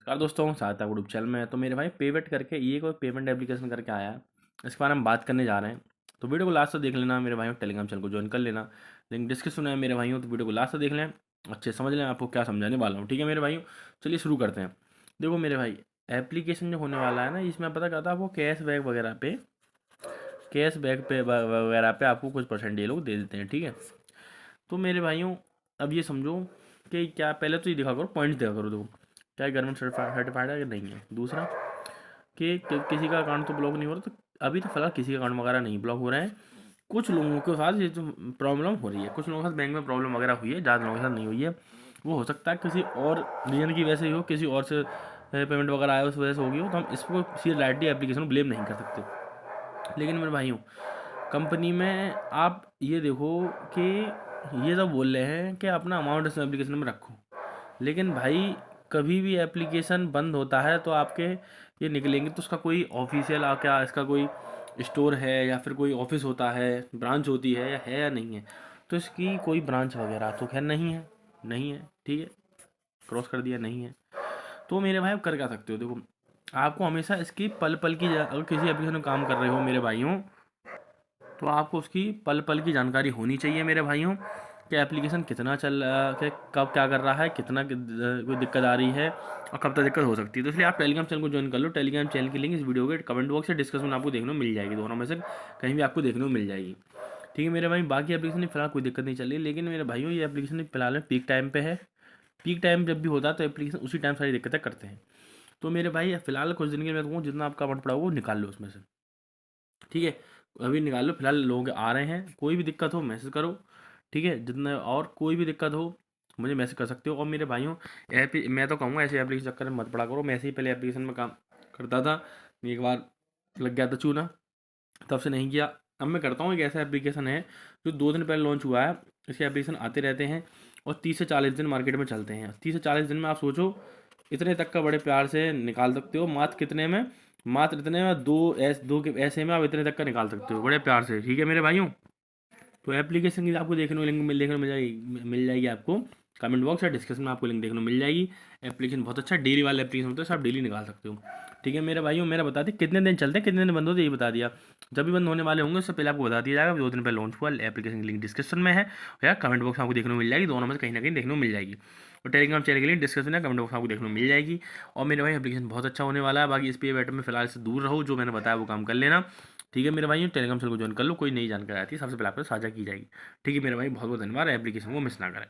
नमस्कार दोस्तों, स्वागत है ग्रुप चैनल में। तो मेरे भाई पेवेट करके ये कोई पेमेंट एप्लीकेशन करके आया है, इसके बारे में बात करने जा रहे हैं। तो वीडियो को लास्ट तक देख लेना मेरे भाइयों, टेलीग्राम चैनल को ज्वाइन कर लेना, लिंक डिस्क्रिप्शन में है मेरे भाइयों। तो वीडियो को लास्ट तक देख लें, अच्छे समझ लें आपको क्या समझाने वाला हूँ। ठीक है मेरे भाइयों, चलिए शुरू करते हैं। देखो मेरे भाई, एप्लीकेशन जो होने वाला है ना, इसमें पता करता है आपको कैशबैक वगैरह पे, आपको कुछ परसेंट ये लोग दे देते हैं। ठीक है, तो मेरे भाइयों अब ये समझो कि क्या, पहले तो ये देखा करो, पॉइंट देखा करो। देखो क्या गवर्नमेंट सर्टिफाइड है कि नहीं है। दूसरा कि किसी का अकाउंट तो ब्लॉक नहीं हो रहा। तो अभी तो फिलहाल किसी का अकाउंट वगैरह नहीं ब्लॉक हो रहे हैं। कुछ लोगों के साथ ये जो प्रॉब्लम हो रही है, कुछ लोगों के साथ बैंक में प्रॉब्लम वगैरह हुई है, ज़्यादा लोगों के साथ नहीं हुई है। वो हो सकता है किसी और रीजन की वजह से ही हो, किसी और से पेमेंट वगैरह आया उस वजह से होगी हो। तो हम इसको सीधे डायरेक्टली एप्लीकेशन को ब्लेम नहीं कर सकते। लेकिन मेरे भाइयों, कंपनी में आप ये देखो कि ये सब बोल रहे हैं कि अपना अमाउंट इस एप्लीकेशन में रखो, लेकिन भाई कभी भी एप्लीकेशन बंद होता है तो आपके ये निकलेंगे तो उसका कोई ऑफिशियल क्या इसका कोई स्टोर है या फिर कोई ऑफिस होता है, ब्रांच होती है या नहीं है। तो इसकी कोई ब्रांच वगैरह तो खैर नहीं है, नहीं है। ठीक है, क्रॉस कर दिया, नहीं है। तो मेरे भाई आप कर क्या सकते हो, देखो आपको हमेशा इसकी पल पल की अगर किसी एप्लीकेशन में काम कर रहे हो मेरे भाइयों, तो आपको उसकी पल पल की जानकारी होनी चाहिए मेरे भाइयों, कि एप्लीकेशन कितना चल रहा है, कब क्या कर रहा है, कितना कोई दिक्कत आ रही है और कब तक दिक्कत हो सकती है। तो इसलिए आप टेलीग्राम चैनल को ज्वाइन कर लो। टेलीग्राम चैनल की लिंक इस वीडियो के कमेंट बॉक्स से डिस्कशन आपको देखने को मिल जाएगी, दोनों में से कहीं भी आपको देखने को मिल जाएगी। ठीक है मेरे भाई, बाकी एप्लीकेशन फिलहाल कोई दिक्कत नहीं चल रही, लेकिन मेरे भाइयों ये एप्लीकेशन फिलहाल पीक टाइम पे है। पीक टाइम जब भी होता है तो एप्लीकेशन उसी टाइम सारी दिक्कतें करते हैं। तो मेरे भाई फिलहाल कुछ दिन के मैं कहूँ जितना आपका अमाउंट पड़ा हो वो निकाल लो उसमें से। ठीक है, अभी निकाल लो। फिलहाल लोग आ रहे हैं, कोई भी दिक्कत हो मैसेज करो। ठीक है, जितना और कोई भी दिक्कत हो मुझे मैसेज कर सकते हो। और मेरे भाइयों, ऐप मैं तो कहूँगा ऐसे एप्लीकेशन चक्कर में मत पड़ा करो। मैं ऐसे ही पहले एप्लीकेशन में काम करता था, एक बार लग गया था चूना, तब से नहीं किया। अब मैं करता हूँ, एक ऐसा एप्लीकेशन है जो 2 दिन पहले लॉन्च हुआ है। इसके एप्लीकेशन आते रहते हैं और 30 से 40 दिन मार्केट में चलते हैं। 30 से 40 दिन में आप सोचो इतने तक का बड़े प्यार से निकाल सकते हो। मात्र कितने में, मात्र इतने में दो के ऐसे में आप इतने तक का निकाल सकते हो बड़े प्यार से। ठीक है मेरे भाइयों, तो एप्लीकेशन की आपको देखने को लिंक देखने को मिल जाएगी आपको कमेंट बॉक्स या डिस्क्रिप्शन में आपको लिंक देखने को मिल जाएगी। एप्लीकेशन बहुत अच्छा डेली वाला एप्लीकेशन होता है, सब डेली निकाल सकते हो। ठीक है मेरे भाइयों, मेरा बता दें कितने दिन चलते हैं, कितने दिन बंद होते हैं, ये बता दिया। जब भी बंद होने वाले होंगे उससे पहले आपको बता दिया जाएगा। 2 दिन पहले लॉन्च हुआ, एप्लीकेशन की लिंक डिस्क्रिप्शन में है या कमेंट बॉक्स में आपको देखने को मिल जाएगी, दोनों में से कहीं ना कहीं देखने को मिल जाएगी। और टेलीग्राम चैनल के लिए डिस्क्रिप्शन है, कमेंट बॉक्स में आपको देखने को मिल जाएगी। और मेरे भाई एप्लीकेशन बहुत अच्छा होने वाला है। बाकी इस पे बैटर में फिलहाल से दूर रहो, जो मैंने बताया वो काम कर लेना। ठीक है मेरे भाई, टेलीग्राम चैनल को ज्वाइन कर लो, कोई नई जानकारी आती है सबसे पहले आपको साझा की जाएगी। ठीक है मेरे भाई, बहुत बहुत धन्यवाद। एप्लीकेशन को मिस ना करें।